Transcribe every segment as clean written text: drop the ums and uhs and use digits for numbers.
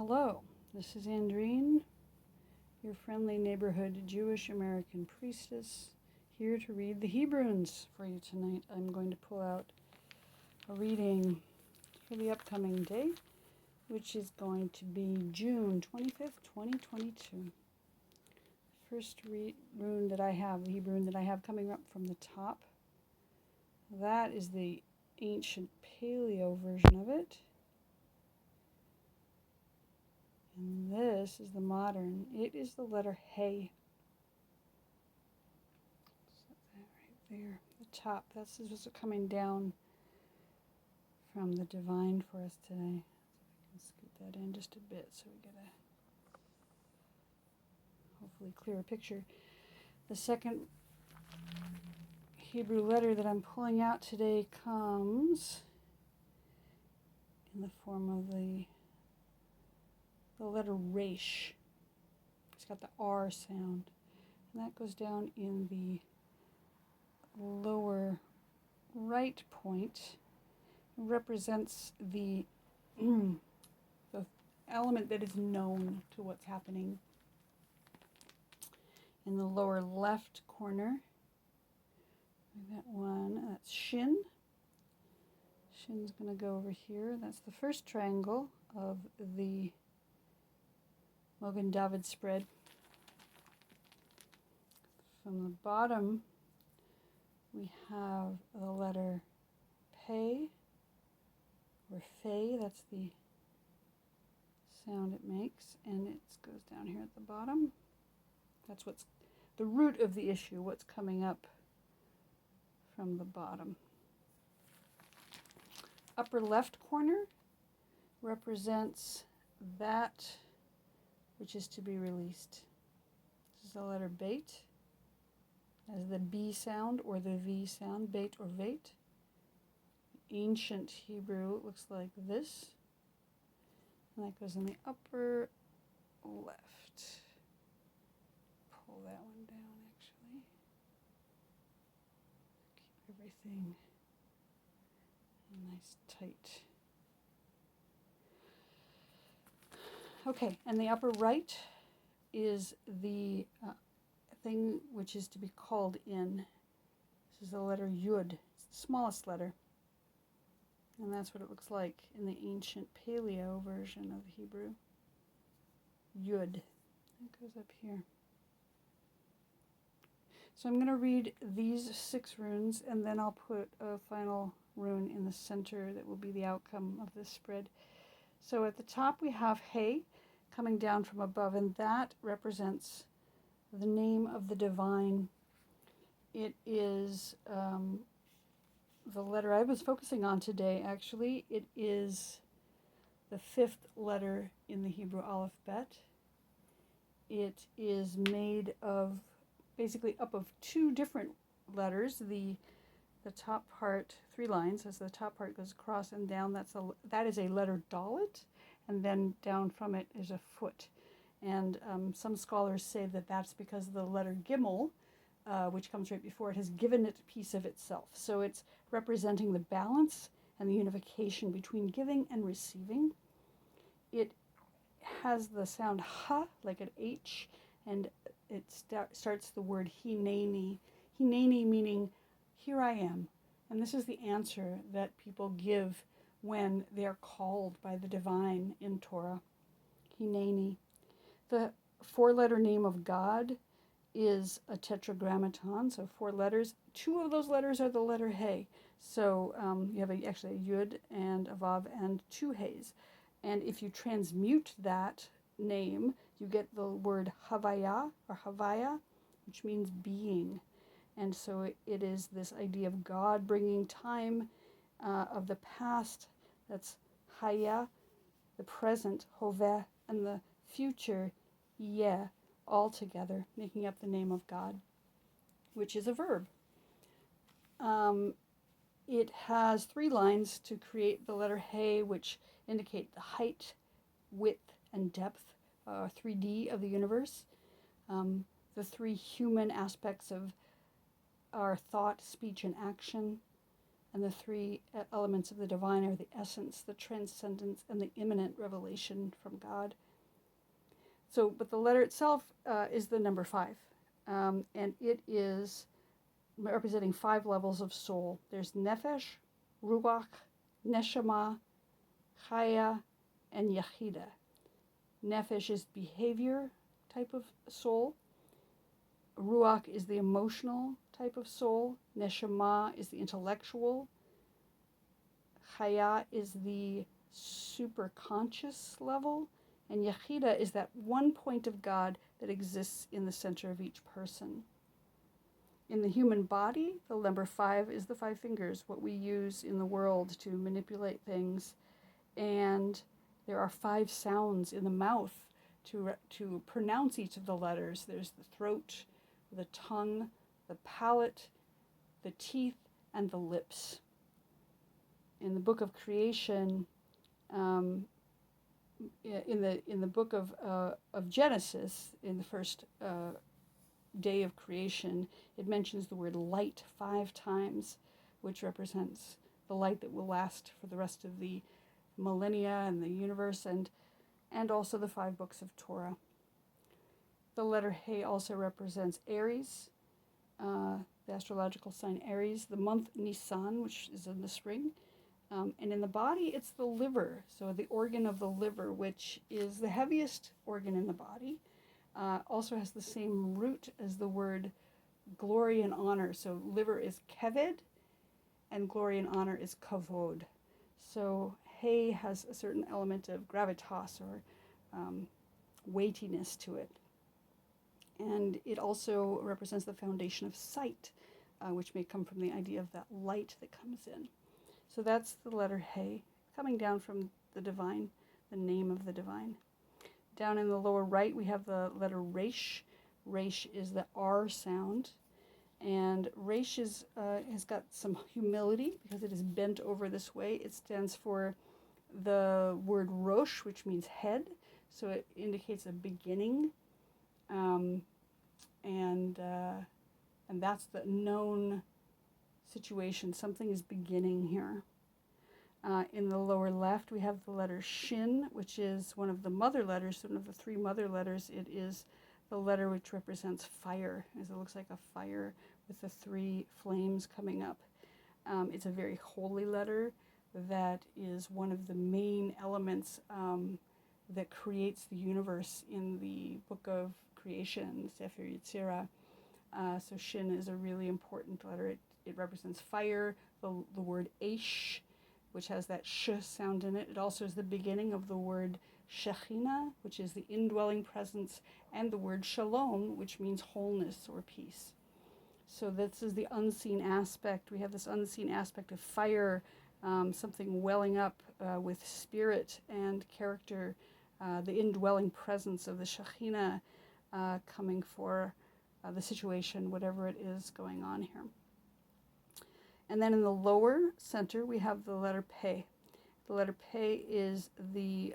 Hello, this is Andreen, your friendly neighborhood Jewish American priestess, here to read the Hebrunes for you tonight. I'm going to pull out a reading for the upcoming day, which is going to be June 25th, 2022. First rune that I have, the Hebrew rune that I have coming up from the top, that is the ancient paleo version of it. And this is the modern. It is the letter Hey. Set that right there. The top. This is what's coming down from the divine for us today. So I can scoot that in just a bit so we get a hopefully clearer picture. The second Hebrew letter that I'm pulling out today comes in the form of the letter Resh. It's got the R sound, and that goes down in the lower right point. It represents the the element that is known to what's happening. In the lower left corner, that one, that's Shin. Shin's going to go over here. That's the first triangle of the Mogen David spread. From the bottom, we have the letter Pei, or Fei, that's the sound it makes, and it goes down here at the bottom. That's what's the root of the issue, what's coming up from the bottom. Upper left corner represents that which is to be released. This is the letter Beit, as the B sound or the V sound, Beit or Veit. Ancient Hebrew looks like this, and that goes in the upper left. Pull that one down, actually. Keep everything nice tight. Okay, and the upper right is the thing which is to be called in. This is the letter Yud. It's the smallest letter. And that's what it looks like in the ancient paleo version of Hebrew. Yud. It goes up here. So I'm going to read these 6 runes, and then I'll put a final rune in the center that will be the outcome of this spread. So at the top we have Hey coming down from above, and that represents the name of the divine. It is the letter I was focusing on today, actually. It is the 5th letter in the Hebrew alphabet. It is made of, basically up of 2 different letters. The top part, 3 lines, as the top part goes across and down, that is a letter Dalet, and then down from it is a foot. And some scholars say that that's because the letter Gimel, which comes right before it, has given it a piece of itself. So it's representing the balance and the unification between giving and receiving. It has the sound ha, like an H, and it starts the word hineni. Hineni meaning, here I am. And this is the answer that people give when they are called by the divine in Torah. Hineni. The 4-letter name of God is a tetragrammaton, so 4 letters. 2 of those letters are the letter Hey. So you have actually a Yud and a Vav and 2 Heys. And if you transmute that name, you get the word Havaya or Havaya, which means being. And so it is this idea of God bringing time of the past, that's Haya, the present, Hoveh, and the future, Yeh, all together, making up the name of God, which is a verb. It has 3 lines to create the letter Hey, which indicate the height, width, and depth, 3D of the universe. The 3 human aspects of our thought, speech, and action. And the three elements of the divine are the essence, the transcendence, and the immanent revelation from God. So, but the letter itself is the number 5. And it is representing 5 levels of soul. There's Nefesh, Ruach, Neshama, Chaya, and Yechida. Nefesh is behavior type of soul. Ruach is the emotional type of soul. Neshama is the intellectual. Chaya is the superconscious level. And Yechida is that one point of God that exists in the center of each person. In the human body, the number 5 is the 5 fingers, what we use in the world to manipulate things. And there are 5 sounds in the mouth to pronounce each of the letters. There's the throat, the tongue, the palate, the teeth, and the lips. In the book of creation, in the book of Genesis, in the first day of creation, it mentions the word light 5 times, which represents the light that will last for the rest of the millennia and the universe, and also the 5 books of Torah. The letter He also represents Aries, the astrological sign Aries, the month Nisan, which is in the spring. And in the body, it's the liver, so the organ of the liver, which is the heaviest organ in the body, also has the same root as the word glory and honor. So liver is keved, and glory and honor is kavod. So He has a certain element of gravitas, or weightiness to it. And it also represents the foundation of sight, which may come from the idea of that light that comes in. So that's the letter He, coming down from the divine, the name of the divine. Down in the lower right, we have the letter Resh. Resh is the R sound. And Resh has got some humility because it is bent over this way. It stands for the word Rosh, which means head. So it indicates a beginning. And that's the known situation. Something is beginning here. In the lower left, we have the letter Shin, which is one of the mother letters, one of the 3 mother letters. It is the letter which represents fire, as it looks like a fire with the 3 flames coming up. It's a very holy letter that is one of the main elements that creates the universe in the book of creation, Sefer Yetzirah. So Shin is a really important letter. It represents fire, the word Eish, which has that sh sound in it. It also is the beginning of the word Shekhinah, which is the indwelling presence, and the word Shalom, which means wholeness or peace. So this is the unseen aspect. We have this unseen aspect of fire, something welling up with spirit and character, the indwelling presence of the Shekhinah coming for the situation, whatever it is going on here. And then in the lower center, we have the letter Pe. The letter Pe is the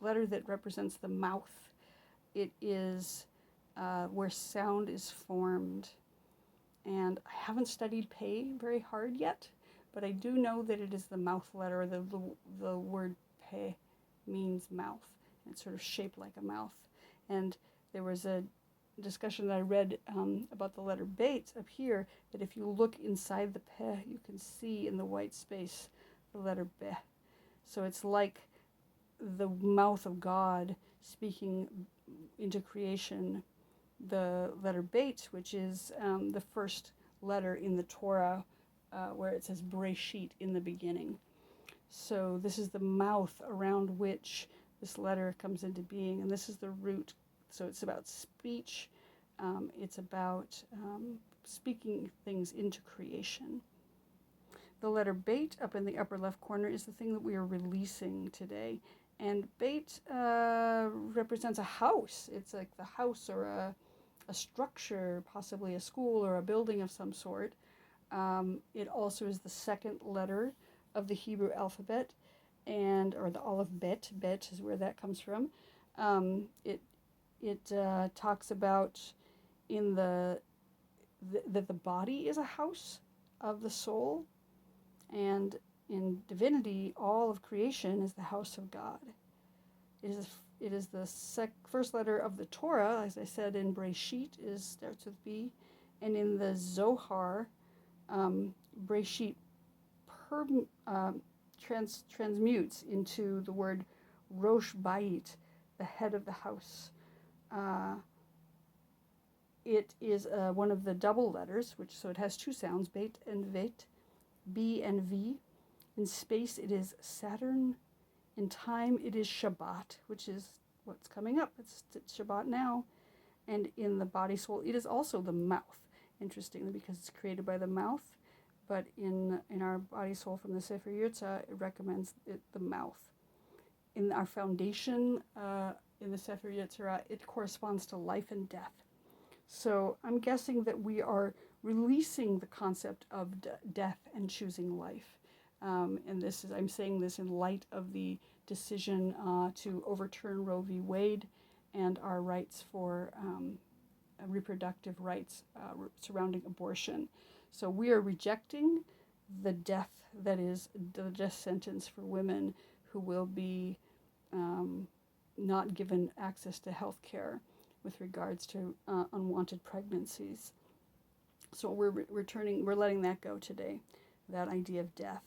letter that represents the mouth. It is where sound is formed. And I haven't studied Pe very hard yet, but I do know that it is the mouth letter. The word Pe means mouth. It's sort of shaped like a mouth. And there was a discussion that I read about the letter Bet up here, that if you look inside the Pe, you can see in the white space the letter Be. So it's like the mouth of God speaking into creation, the letter Bet, which is the first letter in the Torah where it says Breshit, in the beginning. So this is the mouth around which this letter comes into being, and this is the root. So it's about speech. It's about speaking things into creation. The letter Bet up in the upper left corner is the thing that we are releasing today. And Bet represents a house. It's like the house or a structure, possibly a school or a building of some sort. It also is the second letter of the Hebrew alphabet, or the Aleph Bet. Bet is where that comes from. It talks about that the body is a house of the soul, And in divinity, all of creation is the house of God. It is the first letter of the Torah, as I said in Breshit, starts with B, and in the Zohar, Breshit transmutes into the word Rosh Bayit, the head of the house. It is one of the double letters, so it has two sounds, Beit and Vet, B and V. In space, it is Saturn. In time, it is Shabbat, which is what's coming up. It's Shabbat now. And in the body soul, it is also the mouth, interestingly, because it's created by the mouth. But in our body soul from the Sefer Yetzirah, it recommends the mouth. In our foundation, in the Sefer Yetzirah, it corresponds to life and death. So I'm guessing that we are releasing the concept of death and choosing life. And I'm saying this in light of the decision to overturn Roe v. Wade and our rights for reproductive rights surrounding abortion. So we are rejecting the death that is the death sentence for women who will be not given access to health care with regards to unwanted pregnancies. So we're letting that go today, that idea of death.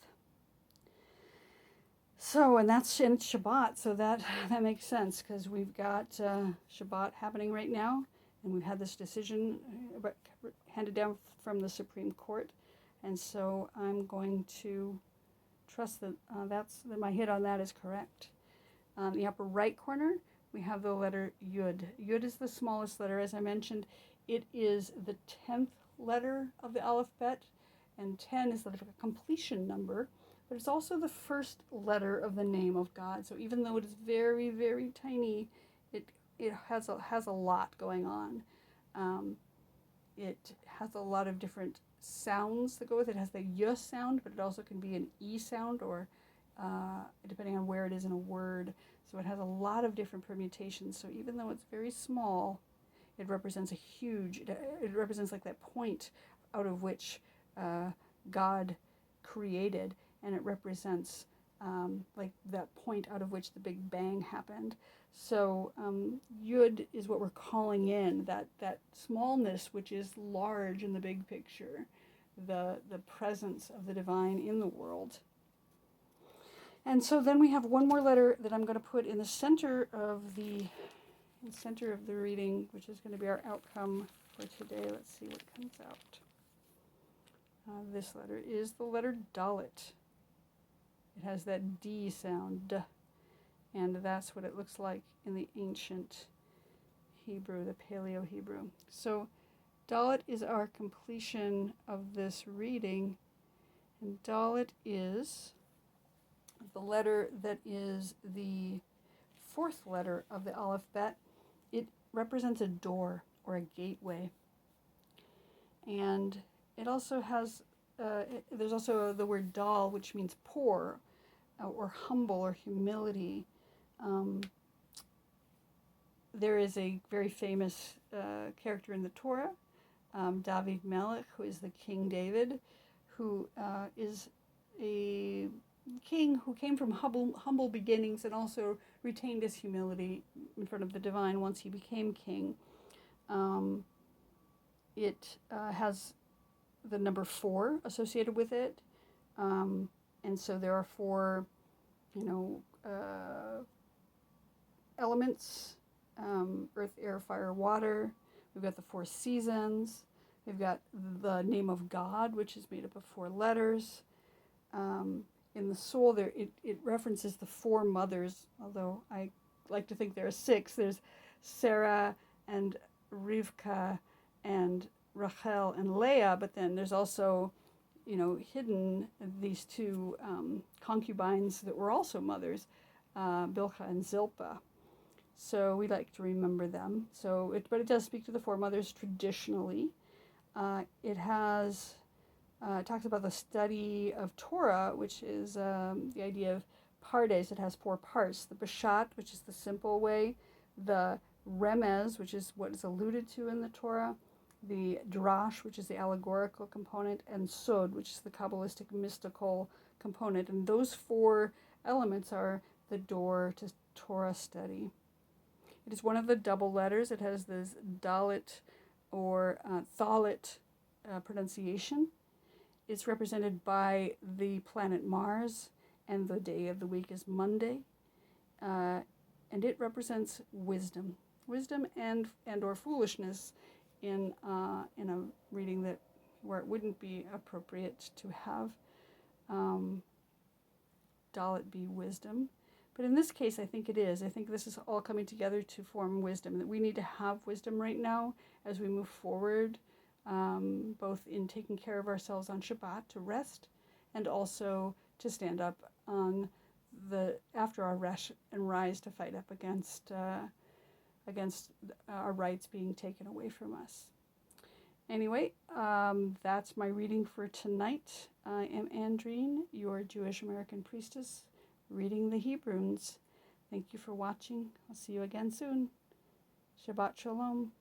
So, and it's Shabbat, so that makes sense, because we've got Shabbat happening right now, and we've had this decision handed down from the Supreme Court, and so I'm going to trust that that my hit on that is correct. On the upper right corner, we have the letter Yud. Yud is the smallest letter, as I mentioned. It is the 10th letter of the alphabet, and 10 is like a completion number. But it's also the first letter of the name of God. So even though it is very, very tiny, it has a lot going on. It has a lot of different sounds that go with it. It has the y sound, but it also can be an e sound, or depending on where it is in a word. So it has a lot of different permutations. So even though it's very small, it represents it represents like that point out of which God created. And it represents like that point out of which the Big Bang happened. So Yud is what we're calling in, that smallness which is large in the big picture, the presence of the divine in the world. And so then we have one more letter that I'm going to put in the center of the reading, which is going to be our outcome for today. Let's see what comes out. This letter is the letter Dalet. It has that D sound, and that's what it looks like in the ancient Hebrew, the Paleo-Hebrew. So Dalet is our completion of this reading, and Dalet is the letter that is the fourth letter of the alphabet. It represents a door or a gateway, and it also has there's also the word dal, which means poor, or humble, or humility. There is a very famous character in the Torah, David Melech, who is the King David, who is a king who came from humble beginnings and also retained his humility in front of the divine once he became king. It has the number 4 associated with it. And so there are 4, elements, earth, air, fire, water. We've got the 4 seasons. We've got the name of God, which is made up of 4 letters. In the soul, it references the 4 mothers, although I like to think there are 6. There's Sarah and Rivka and Rachel and Leah, but then there's also, hidden these 2 concubines that were also mothers, Bilhah and Zilpah. So we like to remember them. But it does speak to the 4 mothers traditionally. It talks about the study of Torah, which is the idea of pardes. It has 4 parts: the Peshat, which is the simple way; the Remez, which is what is alluded to in the Torah; the drash, which is the allegorical component, and sod, which is the Kabbalistic mystical component. And those four elements are the door to Torah study. It is one of the double letters. It has this Dalit or Thalit pronunciation. It's represented by the planet Mars, and the day of the week is Monday. And it represents wisdom and or foolishness in a reading that where it wouldn't be appropriate to have Dalit be wisdom. But in this case, I think it is. I think this is all coming together to form wisdom, that we need to have wisdom right now as we move forward, both in taking care of ourselves on Shabbat to rest, and also to stand up on after our resh and rise to fight up against our rights being taken away from us. Anyway, that's my reading for tonight. I am Andreen, your Jewish American priestess, reading the Hebrunes. Thank you for watching. I'll see you again soon. Shabbat Shalom.